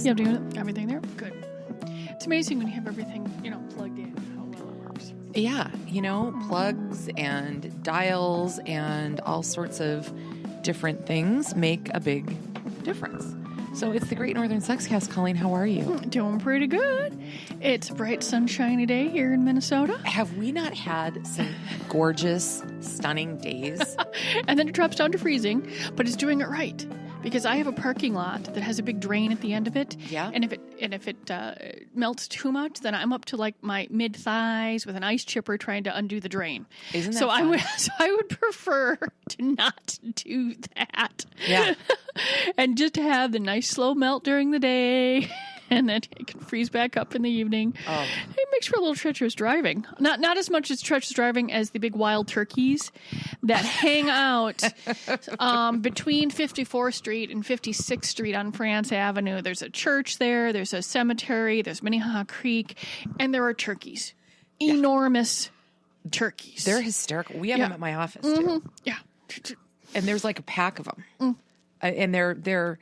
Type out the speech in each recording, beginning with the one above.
Yeah, doing everything there. Good. It's amazing when you have everything, plugged in, how well it works. Yeah, plugs and dials and all sorts of different things make a big difference. So it's the Great Northern Sexcast. Colleen, how are you? Doing pretty good. It's a bright, sunshiny day here in Minnesota. Have we not had some gorgeous, stunning days? And then it drops down to freezing, but it's doing it right. Because I have a parking lot that has a big drain at the end of it. Yeah. And if it melts too much, then I'm up to like my mid thighs with an ice chipper trying to undo the drain. Isn't that so fun? I would prefer to not do that. Yeah. And just to have the nice slow melt during the day. And then it can freeze back up in the evening. Oh. It makes for a little treacherous driving. Not as much as treacherous driving as the big wild turkeys that hang out between 54th Street and 56th Street on France Avenue. There's a church there. There's a cemetery. There's Minnehaha Creek. And there are turkeys. Yeah. Enormous turkeys. They're hysterical. We have them at my office, too. Yeah. And there's like a pack of them. And they're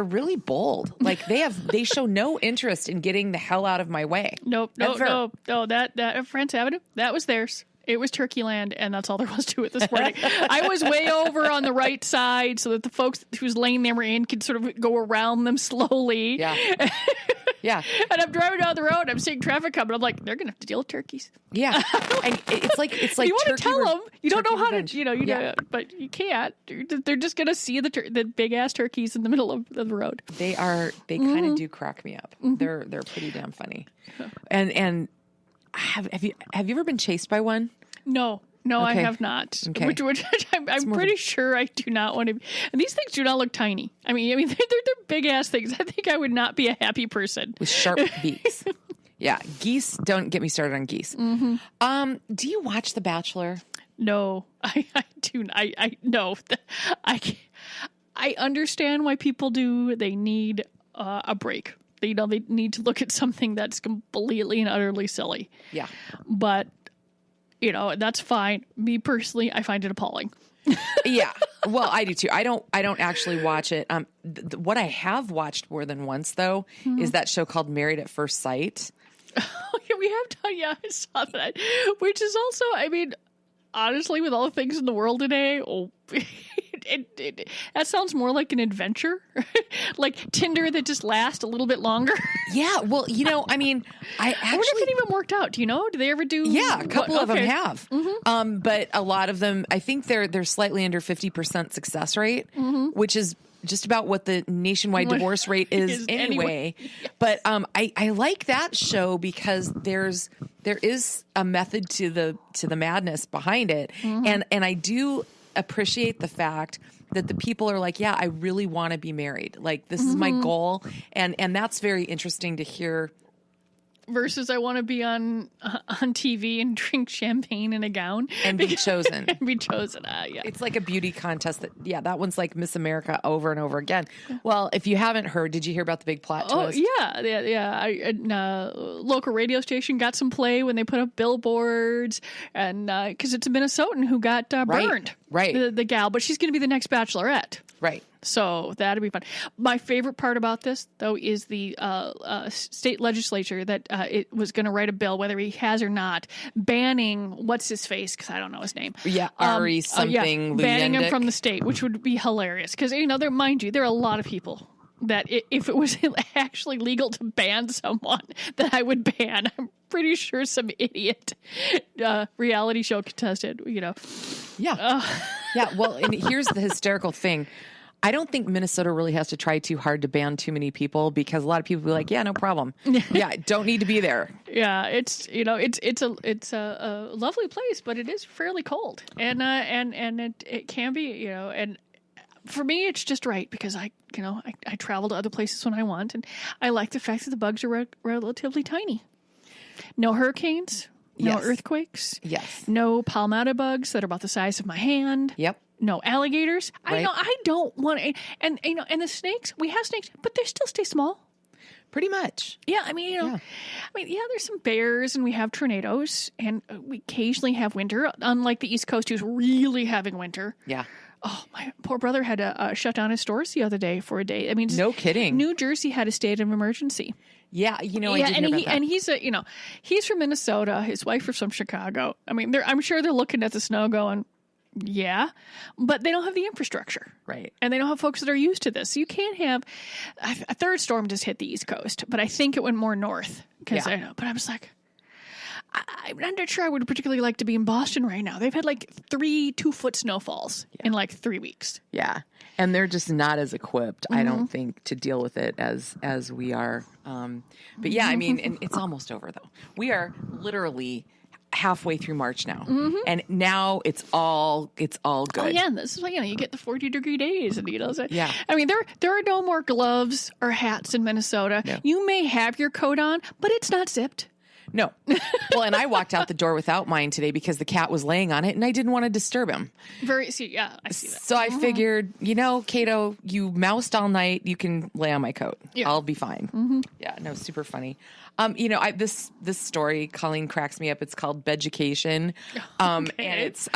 really bold. Like they show no interest in getting the hell out of my way. Nope. That France Avenue, that was theirs. It was Turkey Land, and that's all there was to it this morning. I was way over on the right side so that the folks whose lane they were in could sort of go around them slowly. Yeah. Yeah. And I'm driving down the road, I'm seeing traffic coming. I'm like, they're going to have to deal with turkeys. Yeah. And it's like you want to tell them. You don't know how revenge. to, know, but you can't. They're just going to see the big ass turkeys in the middle of the road. They kind of do crack me up. They're pretty damn funny. And have you ever been chased by one? No, okay. I have not. Okay. Which I'm pretty sure I do not want to be. And these things do not look tiny. I mean, they're big ass things. I think I would not be a happy person with sharp beaks. Yeah, geese. Don't get me started on geese. Do you watch The Bachelor? No, I do. No. I understand why people do. They need a break. They need to look at something that's completely and utterly silly. Yeah, but. That's fine. Me personally, I find it appalling. Yeah. Well, I do too. I don't actually watch it. What I have watched more than once though is that show called Married at First Sight. Oh, yeah, we have done. Yeah, I saw that. Which is also, I mean, honestly, with all the things in the world today, that sounds more like an adventure, like Tinder that just lasts a little bit longer. Yeah, well, I mean, I wonder if it even worked out. Do you know? Do they ever do? Yeah, a couple of them have, but a lot of them, I think they're slightly under 50% success rate, which is just about what the nationwide divorce rate is anyway. Yes. But I like that show because there is a method to the madness behind it, and I do appreciate the fact that the people are like, yeah, I really want to be married. Like, this is my goal. And that's very interesting to hear. Versus I want to be on TV and drink champagne in a gown. And be chosen. And be chosen, yeah. It's like a beauty contest. That one's like Miss America over and over again. Well, if you haven't heard, did you hear about the big plot twist? Oh, yeah. Local radio station got some play when they put up billboards. And because it's a Minnesotan who got burned. Right. The gal. But she's going to be the next bachelorette. Right. So that'd be fun. My favorite part about this, though, is the state legislature that it was going to write a bill, whether he has or not, banning what's his face, because I don't know his name. Yeah, Ari something. Banning him from the state, which would be hilarious. Because mind you, there are a lot of people that if it was actually legal to ban someone, that I would ban. I'm pretty sure some idiot reality show contestant. Yeah. Yeah. Well, and here's the hysterical thing. I don't think Minnesota really has to try too hard to ban too many people because a lot of people be like, yeah, no problem. Yeah, don't need to be there. Yeah, it's a lovely place, but it is fairly cold, and it can be, and for me it's just right because I travel to other places when I want, and I like the fact that the bugs are relatively tiny. No hurricanes, no earthquakes, no palmetto bugs that are about the size of my hand. Yep. No alligators. Right. I don't want to. And the snakes. We have snakes, but they still stay small. Pretty much. Yeah, there's some bears, and we have tornadoes, and we occasionally have winter. Unlike the East Coast, who's really having winter. Yeah. Oh, my poor brother had to shut down his stores the other day for a day. I mean, no kidding. New Jersey had a state of emergency. Yeah, I did hear about that. And he's from Minnesota. His wife is from Chicago. I mean, I'm sure they're looking at the snow going, yeah, but they don't have the infrastructure. Right. And they don't have folks that are used to this. So you can't have a third storm just hit the East Coast, but I think it went more north. But I was like, I'm not sure I would particularly like to be in Boston right now. They've had like 3 2-foot snowfalls in like 3 weeks. Yeah. And they're just not as equipped, I don't think, to deal with it as we are. But yeah, I mean, and it's almost over though. We are literally halfway through March now, and now it's all good. Oh yeah, this is why you get the 40-degree days, and yeah. I mean, there are no more gloves or hats in Minnesota. No. You may have your coat on, but it's not zipped. No. Well, and I walked out the door without mine today because the cat was laying on it and I didn't want to disturb him. I see that. So I figured, Cato, you moused all night. You can lay on my coat. Yeah. I'll be fine. Yeah, no, super funny. This story, Colleen, cracks me up. It's called Beducation. And it's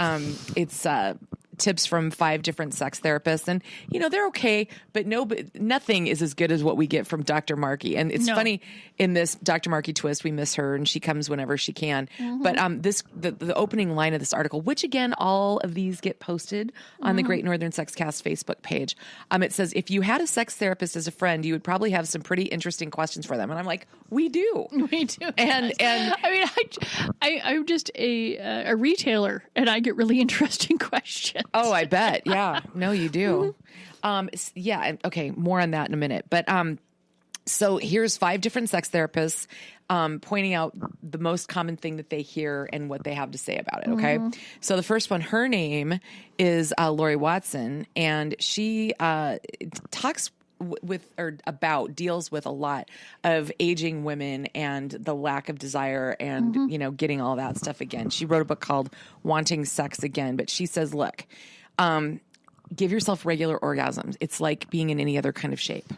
tips from 5 different sex therapists, and they're okay, but nothing is as good as what we get from Dr. Markey. And it's funny, in this Dr. Markey twist, we miss her and she comes whenever she can. But the opening line of this article, which again, all of these get posted on the Great Northern Sexcast Facebook page. It says, if you had a sex therapist as a friend, you would probably have some pretty interesting questions for them. And I'm like, we do. We do. And I mean, I'm just a retailer and I get really interesting questions. Oh, I bet. Yeah. No, you do. Yeah. Okay. More on that in a minute. But so here's 5 different sex therapists pointing out the most common thing that they hear and what they have to say about it. Okay. So the first one, her name is Lori Watson, and she talks deals with a lot of aging women and the lack of desire and, getting all that stuff again. She wrote a book called Wanting Sex Again, but she says, look, give yourself regular orgasms. It's like being in any other kind of shape.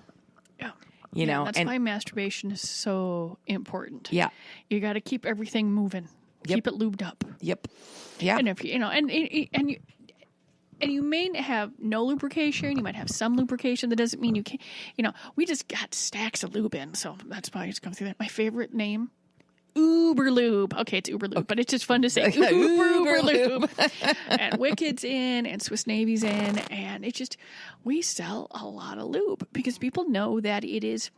Yeah. That's why masturbation is so important. Yeah. You got to keep everything moving. Yep. Keep it lubed up. Yep. Yeah. And if and you may have no lubrication. You might have some lubrication. That doesn't mean you can't. We just got stacks of lube in, so that's why it's come through that. My favorite name, Uber Lube. Okay, it's Uber Lube, but it's just fun to say. Uber Lube. And Wicked's in, and Swiss Navy's in, and we sell a lot of lube because people know that it's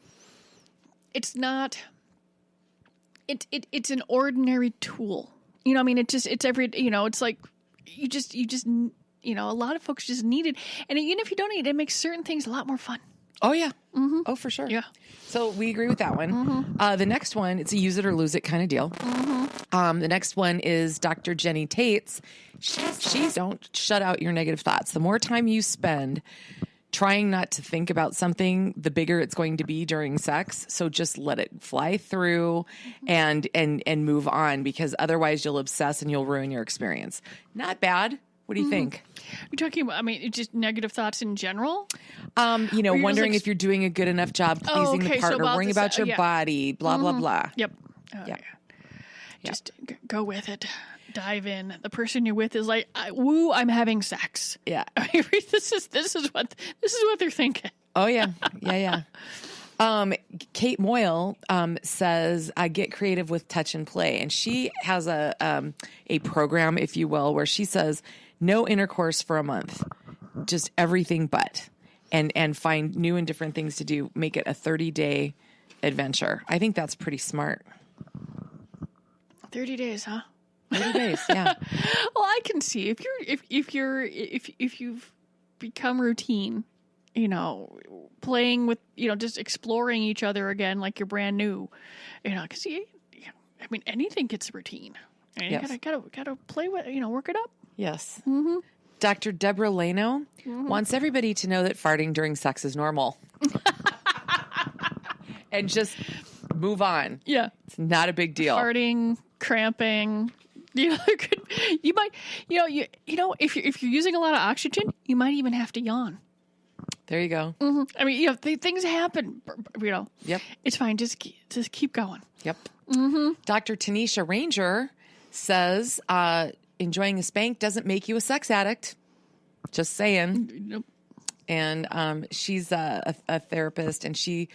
an ordinary tool. It's like a lot of folks just need it. And even if you don't need it, it makes certain things a lot more fun. Oh, yeah. Oh, for sure. Yeah. So we agree with that one. The next one, it's a use it or lose it kind of deal. The next one is Dr. Jenny Tate's. She don't shut out your negative thoughts. The more time you spend trying not to think about something, the bigger it's going to be during sex. So just let it fly through and move on, because otherwise you'll obsess and you'll ruin your experience. Not bad. What do you think? You're talking about, just negative thoughts in general? Wondering if you're doing a good enough job pleasing the partner, worrying about your body, blah, blah, blah. Yep. Yeah. Just go with it. Dive in. The person you're with is like, woo, I'm having sex. Yeah. This is what they're thinking. Oh, yeah. Yeah. Kate Moyle says, get creative with touch and play. And she has a program, if you will, where she says, no intercourse for a month, just everything but, and find new and different things to do. Make it a 30-day adventure. I think that's pretty smart. 30 days, huh? 30 days, yeah. Well, I can see if you've become routine, playing with, just exploring each other again like you're brand new, because anything gets routine. Yes. You gotta play with, work it up. Yes. Dr. Deborah Leno wants everybody to know that farting during sex is normal. And just move on. Yeah. It's not a big deal. Farting, cramping. If you're using a lot of oxygen, you might even have to yawn. There you go. Things happen. Yep. It's fine. Just keep going. Yep. Dr. Tanisha Ranger says, enjoying a spank doesn't make you a sex addict. Just saying. Nope. And she's a therapist, and she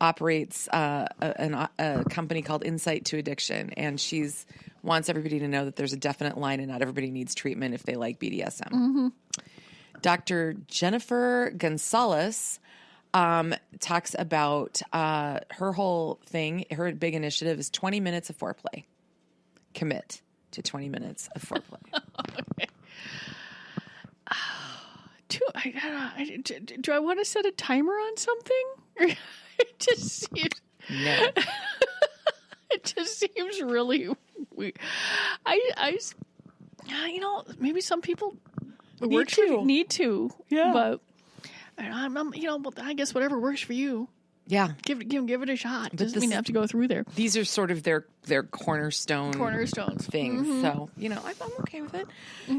operates a company called Insight to Addiction, and she's wants everybody to know that there's a definite line, and not everybody needs treatment if they like BDSM. Dr. Jennifer Gonzalez talks about her whole thing. Her big initiative is 20 minutes of foreplay. Commit to 20 minutes of foreplay. Okay. Do I want to set a timer on something? It just seems... No. It just seems really weird. Maybe some people need to. Yeah. But I guess whatever works for you. Yeah. Give it a shot. Doesn't mean you have to go through there. These are sort of their cornerstones things. So, I'm okay with it.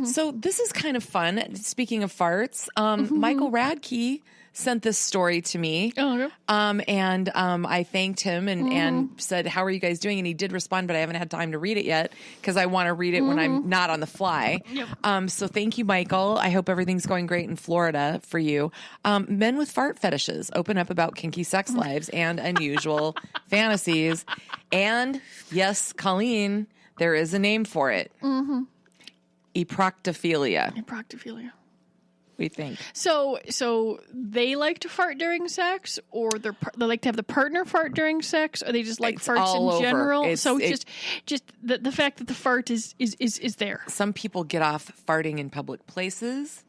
So this is kind of fun. Speaking of farts, Michael Radke sent this story to me. Oh, okay. And I thanked him and said, how are you guys doing? And he did respond, but I haven't had time to read it yet because I want to read it when I'm not on the fly. Yep. So thank you, Michael. I hope everything's going great in Florida for you. Men with fart fetishes open up about kinky sex lives and unusual fantasies. And yes, Colleen, there is a name for it. Eproctophilia. Eproctophilia. We think. So they like to fart during sex, or they like to have the partner fart during sex, or they just like farts in general. It's just the fact that the fart is there. Some people get off farting in public places.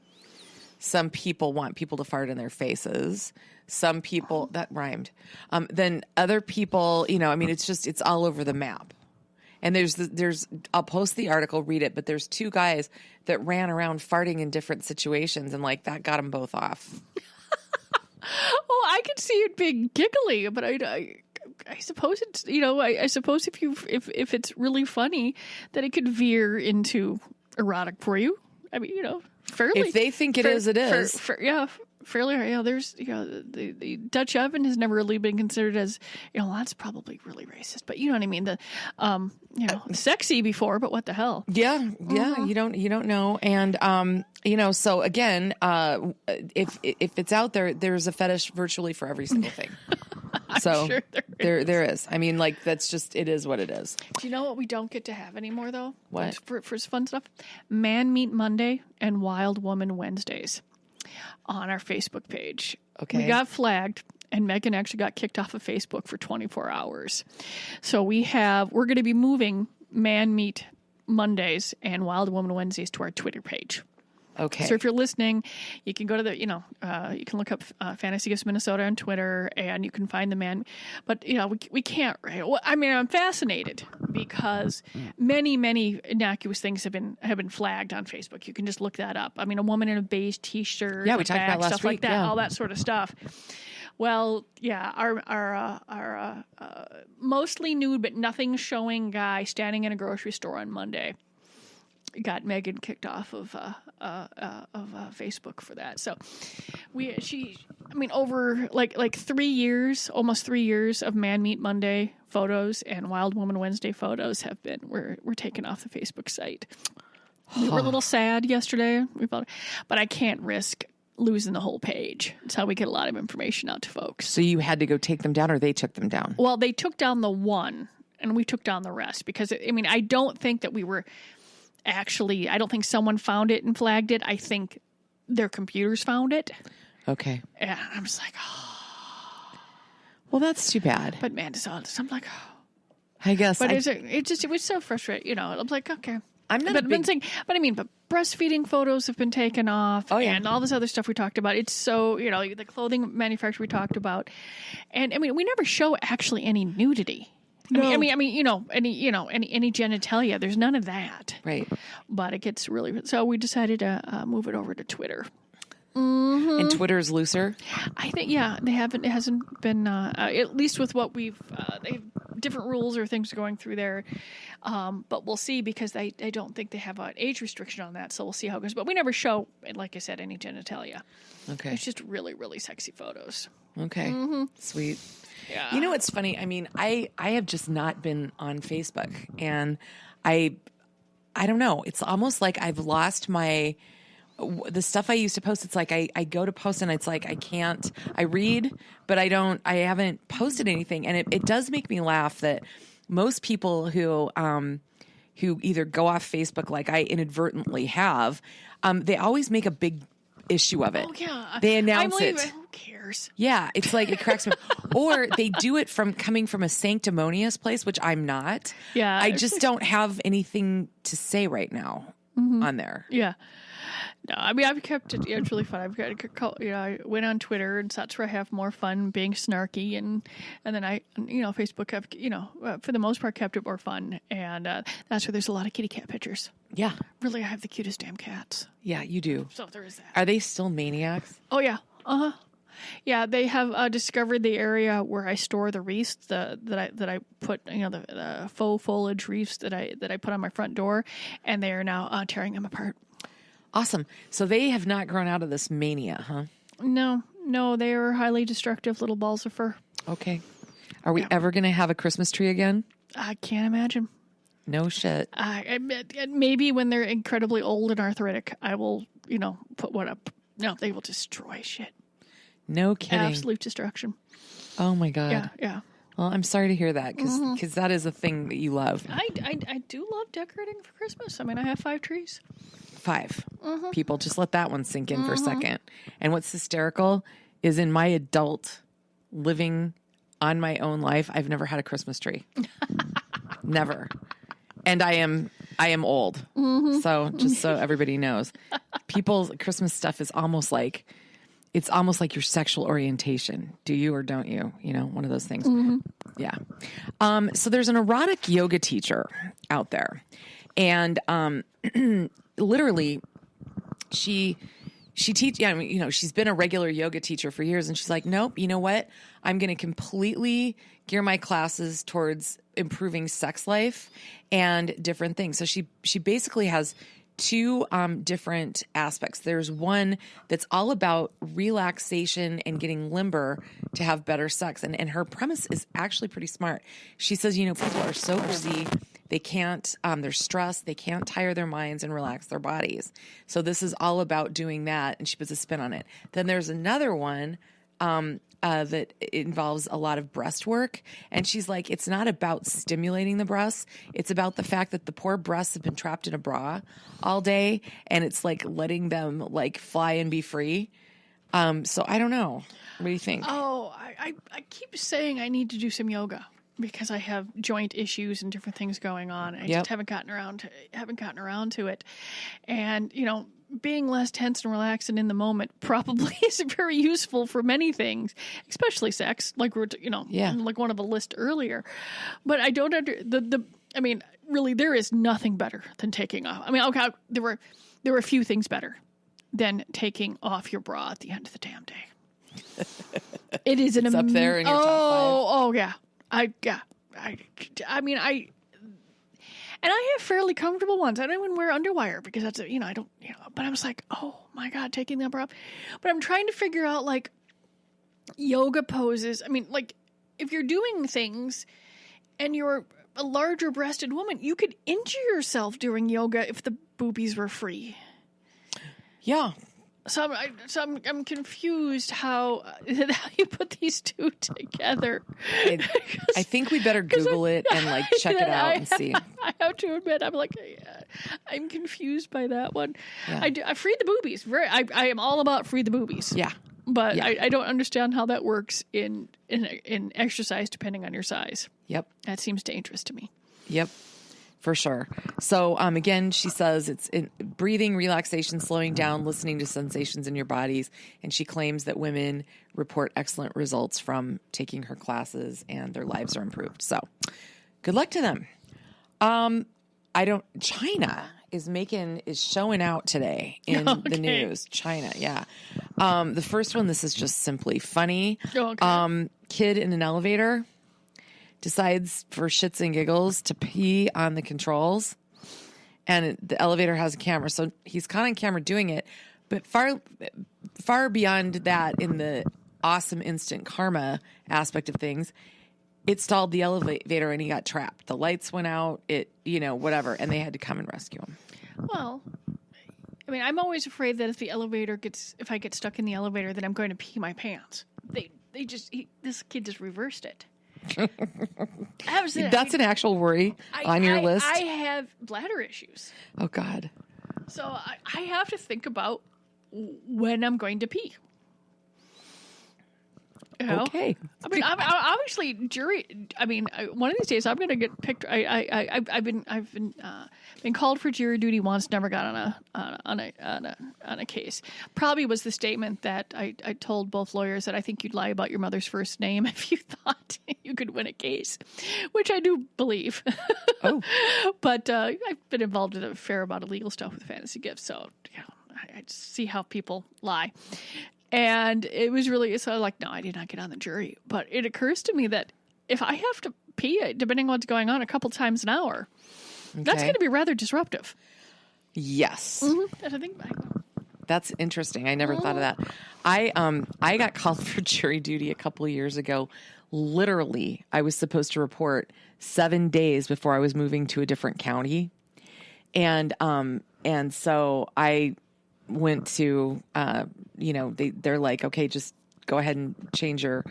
Some people want people to fart in their faces. Some people that rhymed. Then other people, it's all over the map. And there's I'll post the article, read it, but there's two guys that ran around farting in different situations, and that got them both off. Oh, I could see it being giggly, but I suppose it's I suppose if it's really funny, that it could veer into erotic for you. I mean, fairly. If they think it is, it is. Fairly, there's, the Dutch oven has never really been considered as, that's probably really racist, but you know what I mean? Sexy before, but what the hell? Yeah. You don't know. And, so again, if it's out there, there's a fetish virtually for every single thing. So sure there is. I mean, that's just, it is what it is. Do you know what we don't get to have anymore though? What? For fun stuff? Man Meat Monday and Wild Woman Wednesdays on our Facebook page. Okay. We got flagged, and Megan actually got kicked off of Facebook for 24 hours. So we're going to be moving Man Meat Mondays and Wild Woman Wednesdays to our Twitter page. Okay. So if you're listening, you can go to you can look up Fantasy Gifts Minnesota on Twitter, and you can find the man. But we can't. Right? Well, I mean, I'm fascinated because many innocuous things have been flagged on Facebook. You can just look that up. I mean, a woman in a beige T-shirt. Yeah, we talked about last stuff week. Like that, yeah. All that sort of stuff. Well, yeah, our mostly nude but nothing showing guy standing in a grocery store on Monday got Megan kicked off of Facebook for that. So over like 3 years, almost 3 years of Man Meat Monday photos and Wild Woman Wednesday photos were taken off the Facebook site. We were a little sad yesterday. But I can't risk losing the whole page. It's how we get a lot of information out to folks. So you had to go take them down, or they took them down? Well, they took down the one, and we took down the rest because I don't think that we were. Actually, I don't think someone found it and flagged it. I think their computers found it. Okay. And I'm just like, oh. Well, that's too bad. But man, I'm like, oh. I guess. But it was so frustrating. I'm like, okay. I'm not but breastfeeding photos have been taken off. Oh, yeah. And all this other stuff we talked about. It's so, the clothing manufacturer we talked about. And we never show actually any nudity. No. I mean, any genitalia. There's none of that. Right. But it gets really. So we decided to move it over to Twitter. And Twitter's looser. I think, yeah, they haven't. It hasn't been at least with what we've. They have different rules or things going through there. But we'll see because I don't think they have an age restriction on that. So we'll see how it goes. But we never show, like I said, any genitalia. Okay. It's just really, really sexy photos. Okay. Sweet. Yeah. You know what's funny? I mean, I have just not been on Facebook, and I don't know. It's almost like I've lost my the stuff I used to post, it's like I go to post and it's like I read, but I haven't posted anything. And it does make me laugh that most people who either go off Facebook like I inadvertently have, they always make a big issue of it. Oh, yeah. They announce it. Who cares? Yeah, it's like it cracks me up. Or they do it coming from a sanctimonious place, which I'm not. Yeah. I just don't have anything to say right now on there. Yeah. No, I mean, I've kept it, it's really fun. I went on Twitter, and so that's where I have more fun being snarky, and then Facebook, for the most part, kept it more fun, and that's where there's a lot of kitty cat pictures. Yeah. Really, I have the cutest damn cats. Yeah, you do. So there is that. Are they still maniacs? Oh, yeah. Uh-huh. Yeah, they have discovered the area where I store the wreaths that I put, the faux foliage wreaths that I put on my front door, and they are now tearing them apart. Awesome. So they have not grown out of this mania, huh? No, they are highly destructive little balls of fur. Okay. Are we ever going to have a Christmas tree again? I can't imagine. No shit. Maybe when they're incredibly old and arthritic, I will, put one up. No, they will destroy shit. No kidding. Absolute destruction. Oh my God. Yeah. Well, I'm sorry to hear that because that is a thing that you love. I do love decorating for Christmas. I mean, I have 5 trees. 5 people. Just let that one sink in for a second. And what's hysterical is in my adult living on my own life, I've never had a Christmas tree. Never. And I am old. So just so everybody knows, people's Christmas stuff is almost like your sexual orientation. Do you or don't you? One of those things. Yeah. So there's an erotic yoga teacher out there, and literally she teach. Yeah, she's been a regular yoga teacher for years, and she's like, nope. You know what? I'm going to completely gear my classes towards improving sex life and different things. So she basically has 2 different aspects. There's one that's all about relaxation and getting limber to have better sex. And her premise is actually pretty smart. She says, people are so busy. They can't, they're stressed. They can't tire their minds and relax their bodies. So this is all about doing that. And she puts a spin on it. Then there's another one that involves a lot of breast work. And she's like, it's not about stimulating the breasts. It's about the fact that the poor breasts have been trapped in a bra all day. And it's like letting them like fly and be free. So I don't know. What do you think? Oh, I keep saying I need to do some yoga because I have joint issues and different things going on. I just haven't gotten around to it. And, being less tense and relaxed and in the moment probably is very useful for many things, especially sex, like like one of the list earlier. But I don't really, there is nothing better than taking off. I mean, okay, there were a few things better than taking off your bra at the end of the damn day. It is it's up there in your top 5. Oh yeah. And I have fairly comfortable ones. I don't even wear underwire because that's but I was like, oh my God, taking that bra off. But I'm trying to figure out like yoga poses. I mean, like if you're doing things and you're a larger breasted woman, you could injure yourself doing yoga if the boobies were free. Yeah. So I'm confused how you put these 2 together. I think we better Google it and like check it out and see. I have to admit, I'm confused by that one. Yeah. I free the boobies. I am all about free the boobies. Yeah, but yeah. I don't understand how that works in exercise depending on your size. Yep, that seems dangerous to me. Yep. For sure. So, again, she says it's breathing, relaxation, slowing down, listening to sensations in your bodies. And she claims that women report excellent results from taking her classes and their lives are improved. So good luck to them. China is showing out today in the news. China. Yeah. The first one, this is just simply funny. Okay. Kid in an elevator decides for shits and giggles to pee on the controls, and the elevator has a camera. So he's caught on camera doing it, but far beyond that, in the awesome instant karma aspect of things, it stalled the elevator and he got trapped. The lights went out, whatever. And they had to come and rescue him. Well, I mean, I'm always afraid that if I get stuck in the elevator, that I'm going to pee my pants. This kid just reversed it. That's an actual worry on your list. I have bladder issues. Oh God. So I have to think about when I'm going to pee. You know? Okay. I mean, I'm obviously jury. I mean, one of these days I'm going to get picked. I've been called for jury duty once. Never got on a case. Probably was the statement that I told both lawyers that I think you'd lie about your mother's first name if you thought you could win a case, which I do believe. Oh, but I've been involved in a fair amount of legal stuff with fantasy gifts, so I see how people lie. And it was really, so like, no, I did not get on the jury. But it occurs to me that if I have to pee, depending on what's going on, a couple times an hour, that's going to be rather disruptive. Yes. Mm-hmm. I think that's interesting. I never thought of that. I got called for jury duty a couple of years ago. Literally, I was supposed to report 7 days before I was moving to a different county. And so I went to, they're like, okay, just go ahead and change your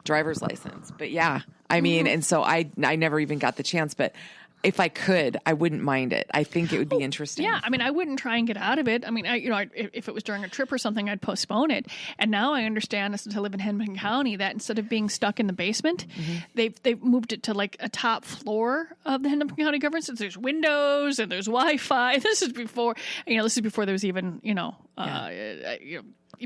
driver's license. But yeah, I mean, and so I never even got the chance, but if I could, I wouldn't mind it. I think it would be interesting. Yeah, I mean, I wouldn't try and get out of it. I mean, if it was during a trip or something, I'd postpone it. And now I understand, since I live in Hennepin County, that instead of being stuck in the basement, they've moved it to like a top floor of the Hennepin County government. So there's windows and there's Wi-Fi. This is before there was even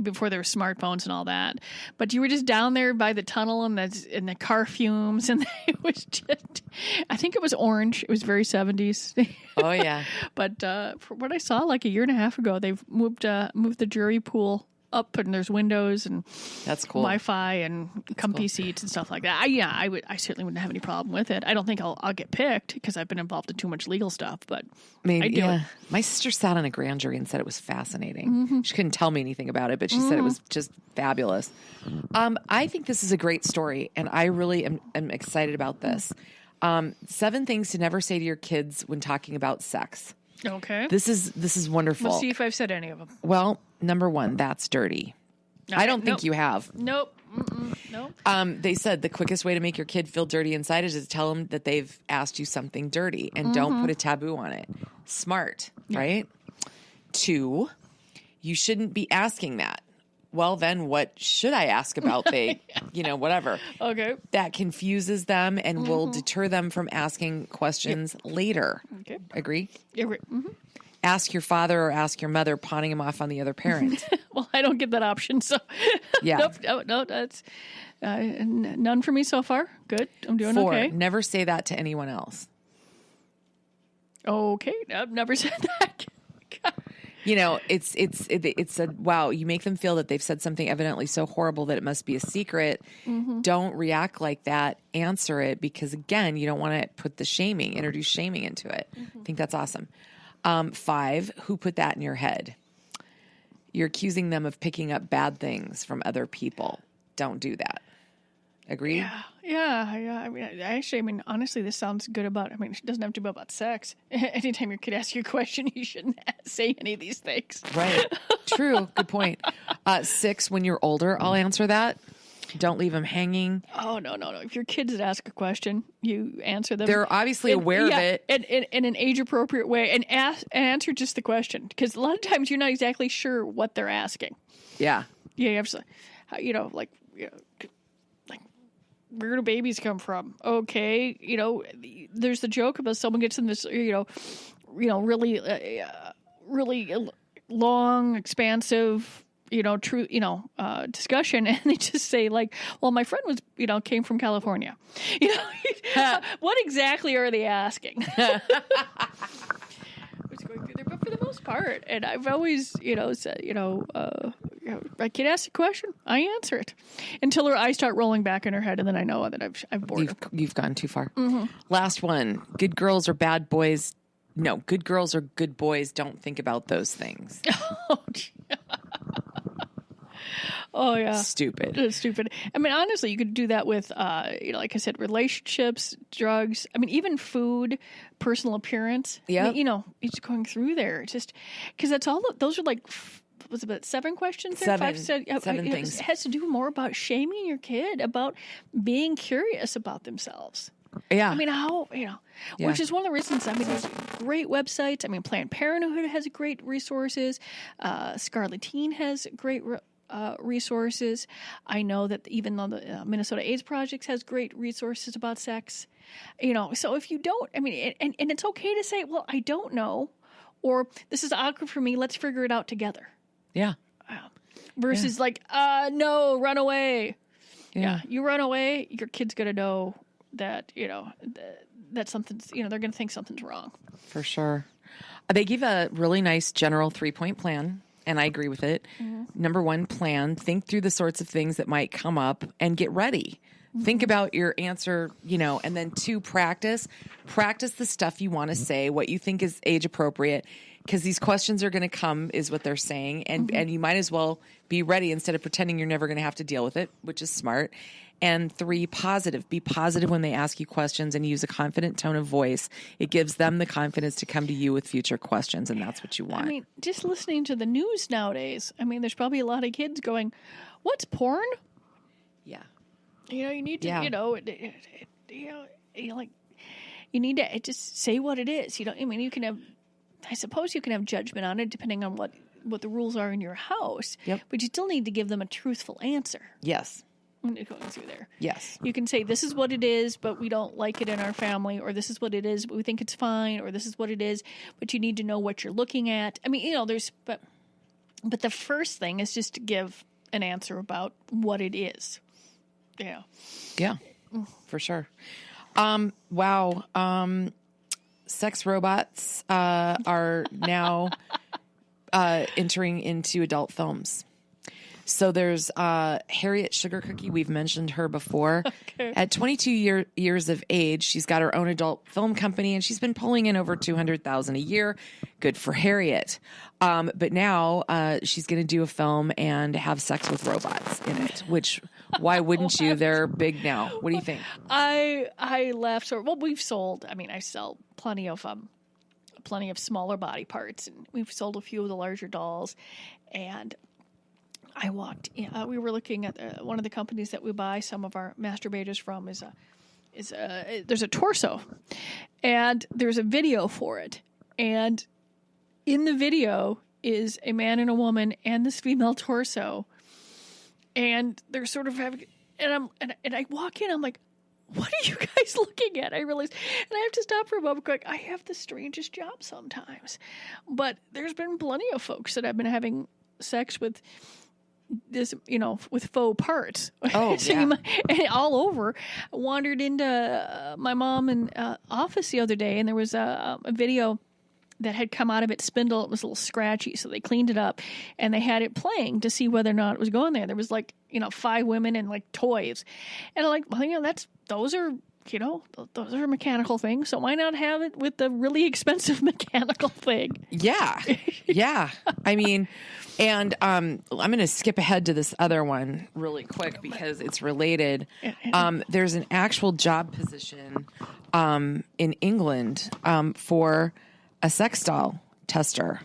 before there were smartphones and all that. But you were just down there by the tunnel and the car fumes, and it was just, I think it was orange. It was very 70s. Oh yeah. But for what I saw like a year and a half ago, they've moved the jury pool up, and there's windows and that's cool. Wi-Fi and comfy seats and stuff like that. I certainly wouldn't have any problem with it. I don't think I'll get picked because I've been involved in too much legal stuff, but I do it. My sister sat on a grand jury and said it was fascinating. She couldn't tell me anything about it, but she said it was just fabulous. I think this is a great story, and I really am excited about this. 7 things to never say to your kids when talking about sex. Okay. This is wonderful. We'll see if I've said any of them. Well, number 1, that's dirty. I don't think you have. Nope. Nope. They said the quickest way to make your kid feel dirty inside is to tell them that they've asked you something dirty, and don't put a taboo on it. Smart, right? 2, you shouldn't be asking that. Well, then what should I ask about? Whatever. Okay. That confuses them and will deter them from asking questions later. Okay. Agree? Yeah. Ask your father or ask your mother, pawning him off on the other parent. Well, I don't get that option, so yeah. No, that's none for me so far. Good, I'm doing 4, okay. never say that to anyone else. Okay, I've never said that. It's a wow. You make them feel that they've said something evidently so horrible that it must be a secret. Don't react like that. Answer it, because again, you don't want to introduce shaming into it. I think that's awesome. 5, who put that in your head? You're accusing them of picking up bad things from other people. Don't do that. Agree? Yeah. I mean, honestly, this sounds good it doesn't have to be about sex. Anytime your kid asks you a question, you shouldn't say any of these things. Right. True. Good point. 6, when you're older, I'll answer that. Don't leave them hanging. Oh, no. If your kids ask a question, you answer them. They're obviously aware of it. In an age-appropriate way, and answer just the question. Because a lot of times you're not exactly sure what they're asking. Yeah. Yeah, you have to, like, where do babies come from? Okay, there's the joke about someone gets in this, really long, expansive, discussion, and they just say like, well, my friend was, came from California. What exactly are they asking? What's going through there? But for the most part, and I've always, said, my kid asks a question, I answer it until her eyes start rolling back in her head, and then I know that I've bored her. You've gone too far. Last one: good girls or bad boys? No, good girls or good boys. Don't think about those things. Oh yeah. Stupid. It's stupid. I mean, honestly, you could do that with, like I said, relationships, drugs. I mean, even food, personal appearance. Yeah. I mean, it's going through there. It's just because that's all. Those are like, was it about 7 questions? There? Seven things. It has to do more about shaming your kid, about being curious about themselves. Yeah. I mean, which is one of the reasons, I mean, there's great websites. I mean, Planned Parenthood has great resources. Scarlet Teen has great resources. I know that even though the Minnesota AIDS Project has great resources about sex, so if you don't, I mean, and it's okay to say, well, I don't know, or this is awkward for me, let's figure it out together. Yeah. Versus like, no, run away. Yeah. You run away, your kid's going to know that, that something's, they're going to think something's wrong. For sure. They give a really nice general 3-point plan, and I agree with it. Mm-hmm. Number 1, plan. Think through the sorts of things that might come up and get ready. Mm-hmm. Think about your answer, and then 2, practice. Practice the stuff you want to say, what you think is age appropriate, because these questions are going to come, is what they're saying. And you might as well be ready instead of pretending you're never going to have to deal with it, which is smart. And 3, positive. Be positive when they ask you questions and use a confident tone of voice. It gives them the confidence to come to you with future questions, and that's what you want. I mean, just listening to the news nowadays, I mean, there's probably a lot of kids going, what's porn? Yeah. You need to, you need to just say what it is. I mean, you can have, I suppose you can have judgment on it depending on what the rules are in your house. Yep. But you still need to give them a truthful answer. Yes. When you're going through there. Yes. You can say, this is what it is, but we don't like it in our family, or this is what it is, but we think it's fine, or this is what it is, but you need to know what you're looking at. I mean, but the first thing is just to give an answer about what it is. Yeah. Yeah, for sure. Wow. Sex robots are now entering into adult films. So there's Harriet Sugar Cookie. We've mentioned her before. Okay. At 22 years of age, she's got her own adult film company, and she's been pulling in over $200,000 a year. Good for Harriet. But now she's going to do a film and have sex with robots in it, which why wouldn't you? They're big now. What do you think? I laughed. Well, we've sold. I mean, I sell plenty of smaller body parts, and we've sold a few of the larger dolls, and I walked in, we were looking at one of the companies that we buy some of our masturbators from there's a torso, and there's a video for it. And in the video is a man and a woman and this female torso. And they're sort of having, and I walk in, I'm like, what are you guys looking at? I realize, and I have to stop for a moment, going, I have the strangest job sometimes. But there's been plenty of folks that have been having sex with this, with faux parts. Oh, so yeah. And all over. I wandered into my mom and office the other day, and there was a video that had come out of its spindle. It was a little scratchy, so they cleaned it up, and they had it playing to see whether or not it was going there. There was 5 women and toys, and I'm like, well, those are mechanical things, so why not have it with the really expensive mechanical thing? Yeah. Yeah. I mean, and I'm going to skip ahead to this other one really quick because it's related. There's an actual job position in England for a sex doll tester.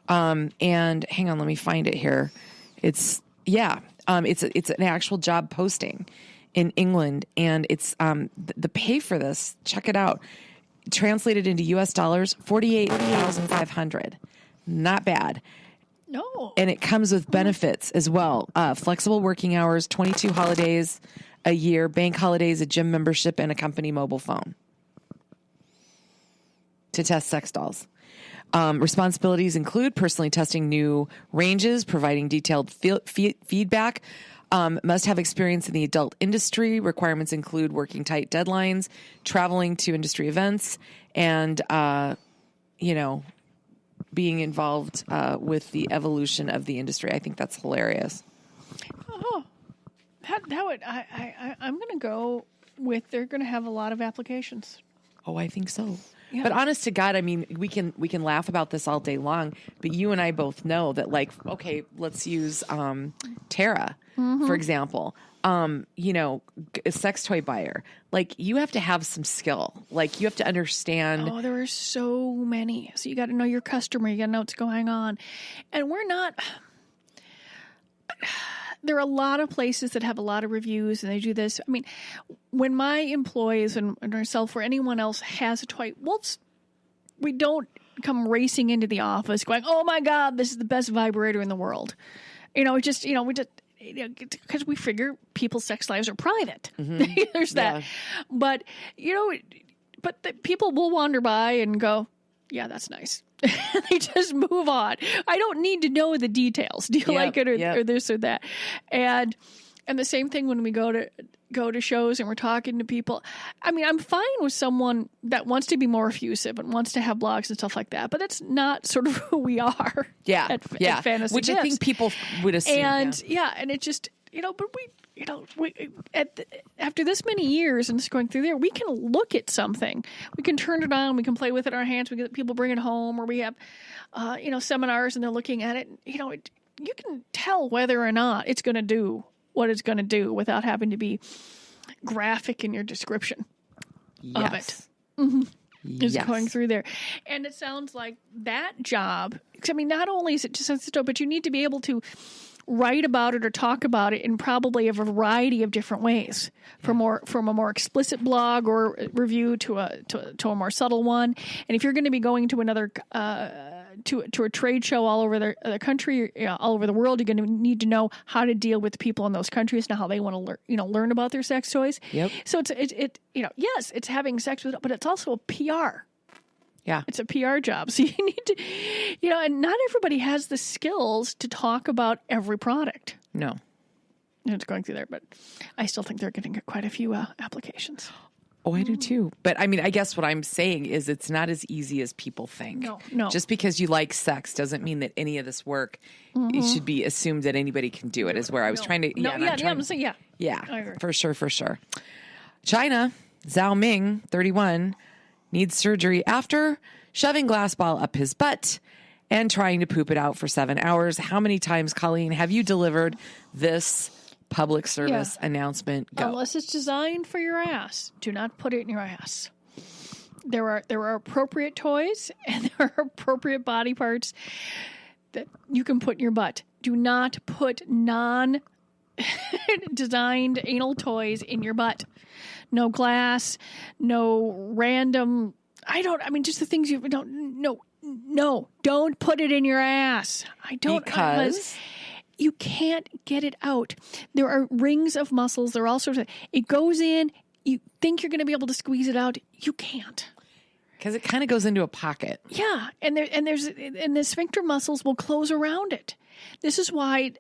And hang on, let me find it here. It's an actual job posting in England, and it's the pay for this. Check it out. Translated into US dollars, $48,500. Not bad. No. And it comes with benefits as well. Flexible working hours, 22 holidays a year, bank holidays, a gym membership, and a company mobile phone to test sex dolls. Responsibilities include personally testing new ranges, providing detailed feedback, must have experience in the adult industry. Requirements include working tight deadlines, traveling to industry events, and, being involved with the evolution of the industry. I think that's hilarious. Oh, that would, I'm going to go with, they're going to have a lot of applications. Oh, I think so. Yeah. But honest to God, I mean, we can laugh about this all day long, but you and I both know that, okay, let's use Tara, for example, you know, a sex toy buyer, like you have to have some skill. Like you have to understand. Oh, there are so many. So you got to know your customer. You got to know what's going on. And we're not, there are a lot of places that have a lot of reviews and they do this. I mean, when my employees and ourselves or anyone else has a toy, we don't come racing into the office going, oh my God, this is the best vibrator in the world. You know, because we figure people's sex lives are private. There's that. But, you know, people will wander by and go, yeah, that's nice. They just move on. I don't need to know the details. Do you like it or this or that? And the same thing when we go to shows and we're talking to people. I mean, I'm fine with someone that wants to be more effusive and wants to have blogs and stuff like that, but that's not sort of who we are. At Fantasy Which Gifts. I think people would assume. And and it just, you know, but after this many years and just going through there, we can look at something. We can turn it on. We can play with it in our hands. We get people bring it home, or we have, seminars and they're looking at it. You know, you can tell whether or not it's going to do what it's going to do without having to be graphic in your description of it. Just going through there. And it sounds like that job, I mean, not only is it just sensitive, but you need to be able to write about it or talk about it in probably a variety of different ways, from a more explicit blog or review to a more subtle one. And if you're going to be going to another to a trade show all over the country, all over the world, you're going to need to know how to deal with the people in those countries and how they want to learn about their sex toys. So yes, it's having sex with it, but it's also a PR. Yeah. It's a PR job. So you need to, and not everybody has the skills to talk about every product. No. And it's going through there, but I still think they're getting quite a few applications. Oh, I do too. But I mean, I guess what I'm saying is it's not as easy as people think. No. Just because you like sex doesn't mean that any of this work, it should be assumed that anybody can do it, is where I was trying to. Yeah. For sure. China, Zhao Ming, 31, needs surgery after shoving glass ball up his butt and trying to poop it out for 7 hours. How many times, Colleen, have you delivered this public service announcement? Go. Unless it's designed for your ass, do not put it in your ass. There are appropriate toys and there are appropriate body parts that you can put in your butt. Do not put non-designed anal toys in your butt. No glass, no random. Just the things you don't. No, don't put it in your ass. Because you can't get it out. There are rings of muscles. There are all sorts of. It goes in. You think you're going to be able to squeeze it out. You can't. Because it kind of goes into a pocket. Yeah, and the sphincter muscles will close around it. This is why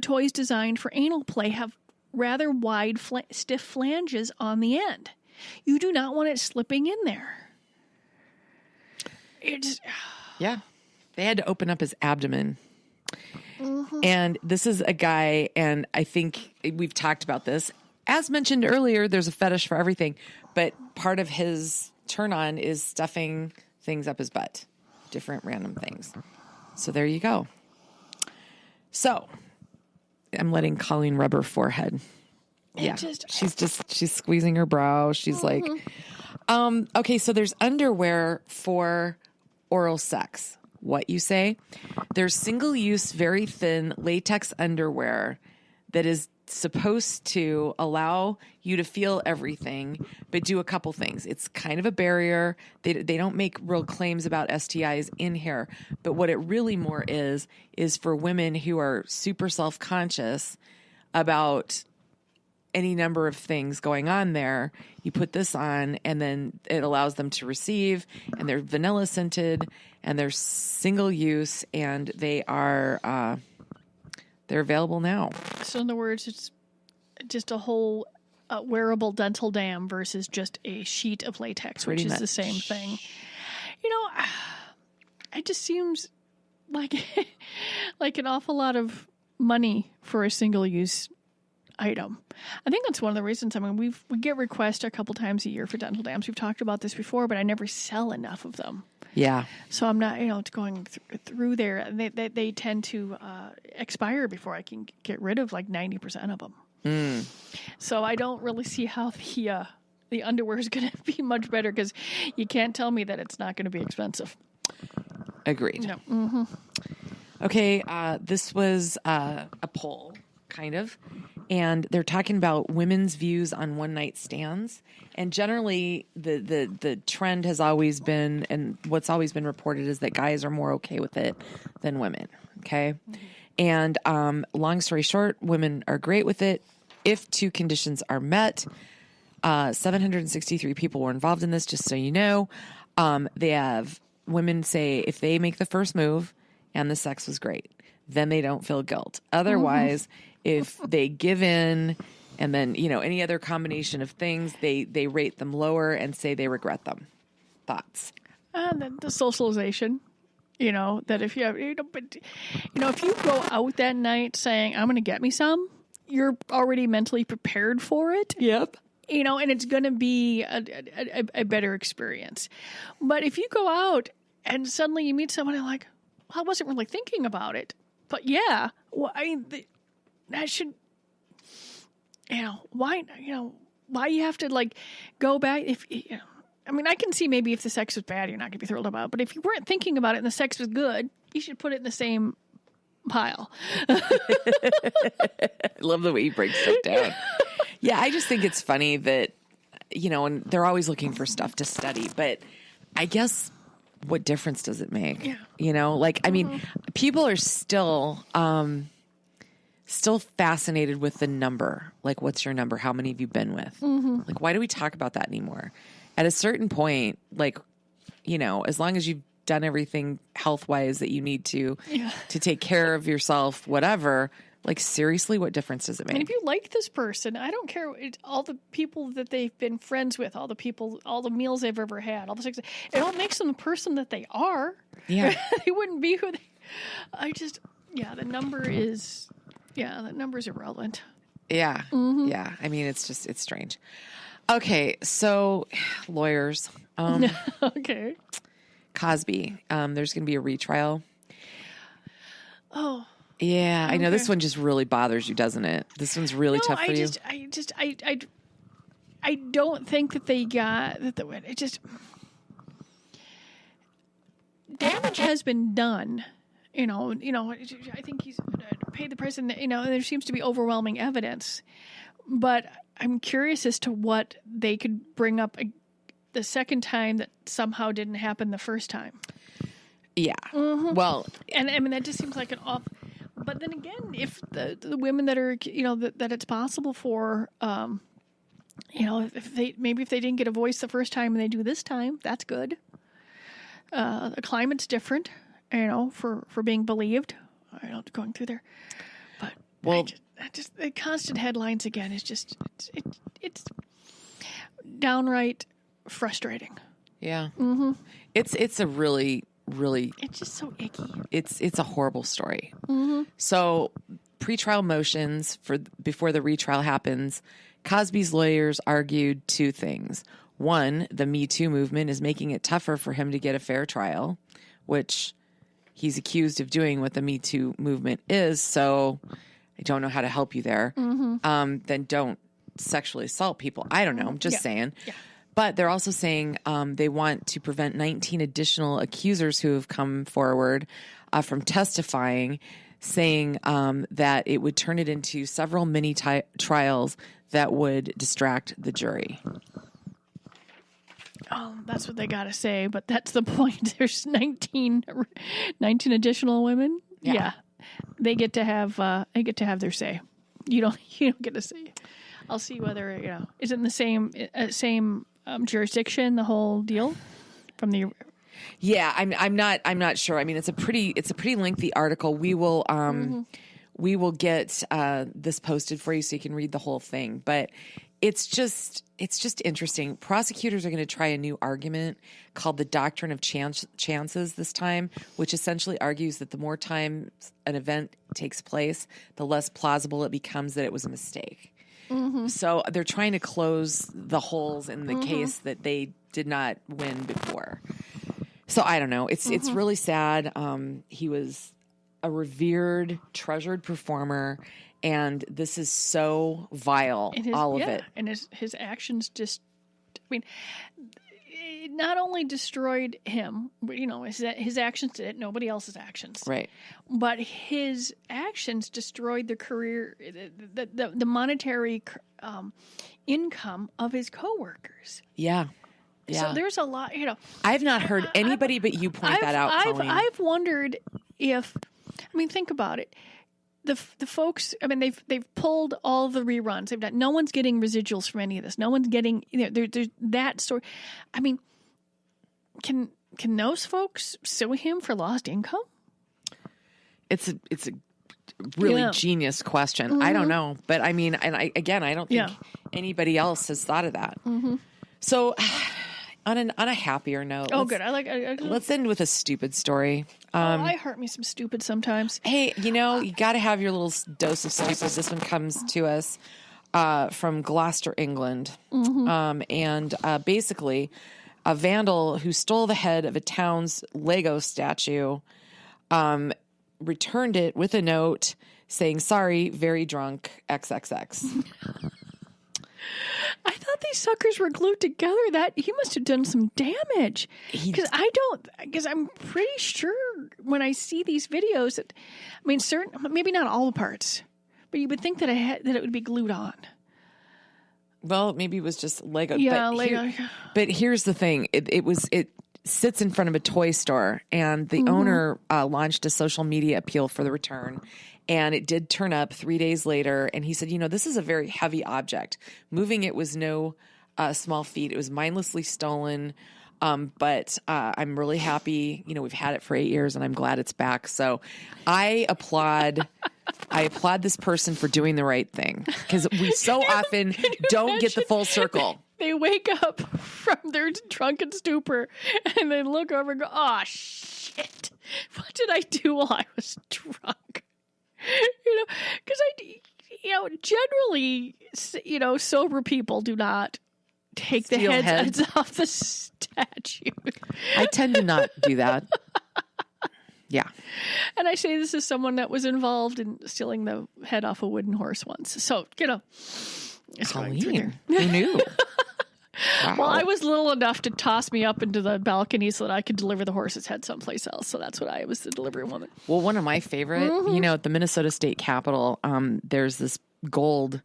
toys designed for anal play have rather wide, stiff flanges on the end. You do not want it slipping in there. Yeah. They had to open up his abdomen. And this is a guy, and I think we've talked about this. As mentioned earlier, there's a fetish for everything, but part of his turn on is stuffing things up his butt, different random things. So there you go. So I'm letting Colleen rub her forehead. Yeah. She's squeezing her brow. She's like, okay, so there's underwear for oral sex. What you say? There's single-use, very thin latex underwear that is supposed to allow you to feel everything, but do a couple things. It's kind of a barrier. They don't make real claims about STIs in here, but what it really more is for women who are super self-conscious about any number of things going on there. You put this on and then it allows them to receive, and they're vanilla scented and they're single use, and they are, they're available now. So in other words, it's just a whole wearable dental dam versus just a sheet of latex, which is the same thing. It just seems like an awful lot of money for a single use item. I think that's one of the reasons. I mean, we get requests a couple times a year for dental dams. We've talked about this before, but I never sell enough of them. Yeah. So I'm not, going through there. And they tend to expire before I can get rid of like 90% of them. So I don't really see how the underwear is going to be much better, because you can't tell me that it's not going to be expensive. Agreed. No. Mm-hmm. Okay, this was a poll, kind of, and they're talking about women's views on one-night stands. And generally, the trend has always been, and what's always been reported, is that guys are more okay with it than women, okay? And long story short, women are great with it if two conditions are met. 763 people were involved in this, just so you know. They have women say if they make the first move and the sex was great, then they don't feel guilt. Otherwise, if they give in and then, any other combination of things, they rate them lower and say they regret them. Thoughts? The socialization, that if you have, if you go out that night saying, I'm going to get me some, you're already mentally prepared for it. Yep. And it's going to be a better experience. But if you go out and suddenly you meet somebody like, well, I wasn't really thinking about it, but yeah, well, that should, why you have to like go back if, I can see maybe if the sex was bad, you're not going to be thrilled about it. But if you weren't thinking about it and the sex was good, you should put it in the same pile. I love the way you break stuff down. Yeah, I just think it's funny that, and they're always looking for stuff to study, but I guess what difference does it make? Yeah. People are still fascinated with the number. Like, what's your number? How many have you been with? Like, why do we talk about that anymore? At a certain point, like, as long as you've done everything health-wise that you need to take care of yourself, whatever. Like, seriously, what difference does it make? And if you like this person, I don't care all the people that they've been friends with, all the meals they've ever had, all the sex, it all makes them the person that they are. Yeah. They wouldn't be who they, the number is irrelevant. Yeah. Yeah. It's strange. Okay. So lawyers, okay. Cosby, there's going to be a retrial. Oh, yeah, I know this one just really bothers you, doesn't it? This one's really tough for you. I don't think that they got that. It just damage has been done. I think he's paid the price, and there seems to be overwhelming evidence. But I'm curious as to what they could bring up the second time that somehow didn't happen the first time. Yeah. Well, and that just seems like an off. But then again, if the women that are, that it's possible for, if they didn't get a voice the first time and they do this time, that's good. The climate's different, for being believed. I don't going through there, but just the constant headlines again is just it's downright frustrating. Yeah. It's a really it's just so icky. It's a horrible story. So pretrial motions before the retrial happens, Cosby's lawyers argued two things. One, the Me Too movement is making it tougher for him to get a fair trial, which he's accused of doing what the Me Too movement is. So I don't know how to help you there. Then don't sexually assault people. I don't know. I'm just saying. Yeah. But they're also saying they want to prevent 19 additional accusers who have come forward from testifying, saying that it would turn it into several mini trials that would distract the jury. Oh, that's what they got to say, but that's the point. There's 19 additional women. Yeah. They get to have their say. You don't get to say. I'll see whether is it in the same jurisdiction, the whole deal from the. Yeah, I'm not sure. It's a pretty lengthy article. We will get this posted for you so you can read the whole thing. But it's just interesting. Prosecutors are going to try a new argument called the doctrine of chances this time, which essentially argues that the more time an event takes place, the less plausible it becomes that it was a mistake. So they're trying to close the holes in the case that they did not win before. So I don't know. It's really sad. He was a revered, treasured performer, and this is so vile. All of it, and his actions just. I mean, it not only destroyed him, but, his actions did it. Nobody else's actions, right? But his actions destroyed the career, the monetary income of his coworkers. Yeah. So there's a lot, I've not heard anybody but you point that out, Colleen. I've wondered if, think about it. The folks, they've pulled all the reruns. They've done. No one's getting residuals from any of this. No one's getting, there's that story. Can those folks sue him for lost income? It's a really genius question. Mm-hmm. I don't know, but I don't think anybody else has thought of that. Mm-hmm. So, on a happier note. Oh, good. Let's end with a stupid story. I hurt me some stupid sometimes. Hey, you got to have your little dose of stupid. This one comes to us from Gloucester, England. Mm-hmm. And basically, a vandal who stole the head of a town's Lego statue returned it with a note saying, "Sorry, very drunk, XXX." I thought these suckers were glued together. That he must have done some damage. Because I'm pretty sure when I see these videos that, maybe not all the parts, but you would think that it would be glued on. Well, maybe it was just Lego. Yeah, Lego. But here's the thing: it sits in front of a toy store, and the owner launched a social media appeal for the return. And it did turn up 3 days later. And he said, this is a very heavy object. Moving it was no small feat. It was mindlessly stolen. But I'm really happy. We've had it for 8 years and I'm glad it's back. So I applaud this person for doing the right thing, because we so often don't get the full circle. They wake up from their drunken stupor and they look over and go, "Oh, shit. What did I do while I was drunk?" Because generally, sober people do not take the heads off the statue. I tend to not do that. Yeah. And I say this as someone that was involved in stealing the head off a wooden horse once. So, it's Colleen, who knew? Wow. Well, I was little enough to toss me up into the balcony so that I could deliver the horse's head someplace else. So that's what I was, the delivery woman. Well, one of my favorite, at the Minnesota State Capitol, there's this gold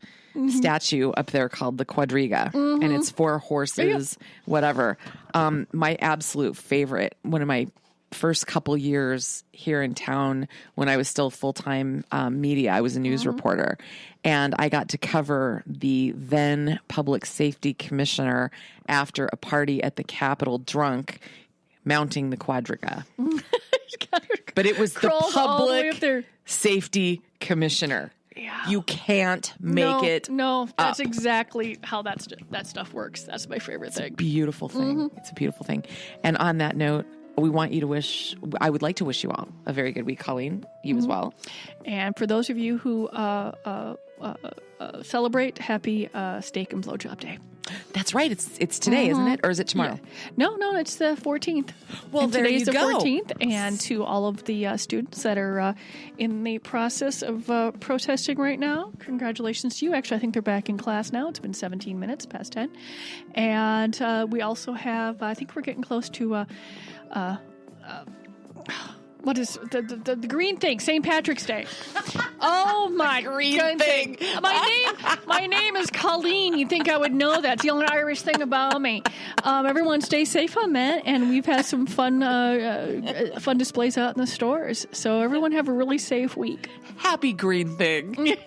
statue up there called the Quadriga, and it's 4 horses, whatever. My absolute favorite, one of my first couple years here in town when I was still full-time media, I was a news reporter, and I got to cover the then public safety commissioner after a party at the Capitol drunk mounting the Quadriga. But it was the public safety commissioner. Yeah. You can't make it. No, that's exactly how that stuff works. That's my favorite thing. It's a beautiful thing. It's a beautiful thing. And on that note, I would like to wish you all a very good week, Colleen. You as well. And for those of you who celebrate, happy Steak and Blowjob Day. That's right. It's today, isn't it? Or is it tomorrow? Yeah. No, it's the 14th. Well, and there today's you the go. 14th. And to all of the students that are in the process of protesting right now, congratulations to you. Actually, I think they're back in class now. It's been 17 minutes past 10. And we also have, I think we're getting close to... what is the green thing? St. Patrick's Day. Oh my green thing. My name is Colleen. You'd think I would know that. It's the only Irish thing about me. Everyone stay safe on that. And we've had some fun displays out in the stores. So everyone have a really safe week. Happy green thing.